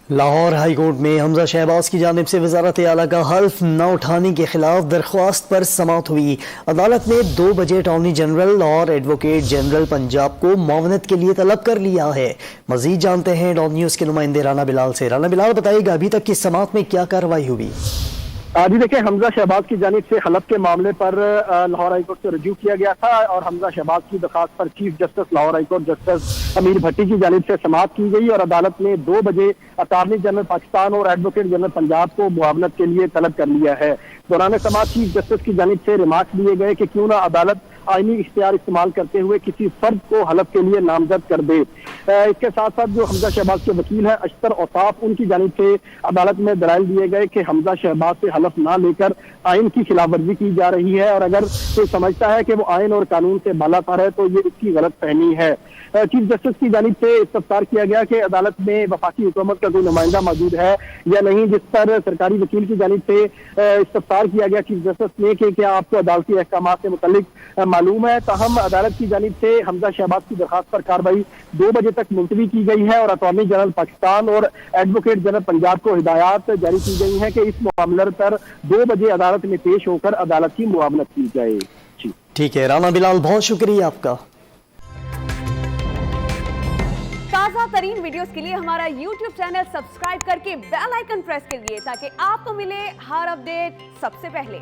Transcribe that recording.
Lahore high court میں حمزہ شہباز کی جانب سے وزارت اعلیٰ کا حلف نہ اٹھانے کے خلاف درخواست پر سماعت ہوئی۔ عدالت نے 2 بجے اٹارنی جنرل اور ایڈوکیٹ جنرل پنجاب کو معاونت کے لیے طلب کر لیا ہے۔ مزید جانتے ہیں ڈان نیوز کے نمائندے رانا بلال سے۔ رانا بلال، بتائیے گا ابھی تک کی سماعت میں کیا کارروائی ہوئی؟ جی دیکھیں، حمزہ شہباز کی جانب سے حلف کے معاملے پر لاہور ہائی کورٹ سے رجوع کیا گیا تھا اور حمزہ شہباز کی درخواست پر chief justice Lahore high court justice Amir Bhatti کی جانب سے سماعت کی گئی اور عدالت نے 2 بجے اٹارنی جنرل پاکستان اور ایڈوکیٹ جنرل پنجاب کو معاونت کے لیے طلب کر لیا ہے۔ دوران سماعت چیف جسٹس کی جانب سے ریمارکس دیے گئے کہ کیوں نہ عدالت آئینی اختیار استعمال کرتے ہوئے کسی فرد کو حلف کے لیے نامزد کر دے۔ اس کے ساتھ ساتھ جو حمزہ شہباز کے وکیل ہیں اشتر اوصاف، ان کی جانب سے عدالت میں دلائل دیے گئے کہ حمزہ شہباز سے حلف نہ لے کر آئین کی خلاف ورزی کی جا رہی ہے اور اگر کوئی سمجھتا ہے کہ وہ آئین اور قانون سے بالا تر ہے تو یہ اس کی غلط فہمی ہے۔ چیف جسٹس کی جانب سے استفسار کیا گیا کہ عدالت میں وفاقی حکومت کا کوئی نمائندہ موجود ہے یا نہیں، جس پر سرکاری وکیل کی جانب سے استفسار کیا گیا چیف جسٹس نے کہ کیا آپ کو عدالتی احکامات سے متعلق معلوم ہے۔ تاہم عدالت کی جانب سے حمزہ شہباز کی درخواست پر کارروائی 2 بجے تک ملتوی کی گئی ہے اور اٹارنی جنرل پاکستان اور ایڈوکیٹ جنرل پنجاب کو ہدایات جاری کی گئی ہیں کہ اس معاملے پر 2 بجے عدالت میں پیش ہو کر عدالت کی معاونت کی جائے۔ ٹھیک ہے رانا بلال، بہت شکریہ آپ کا۔ تازہ ترین ویڈیوز کے لیے ہمارا YouTube چینل سبسکرائب کر کے بیل آئیکن پریس کریے تاکہ آپ کو ملے ہر اپڈیٹ سب سے پہلے۔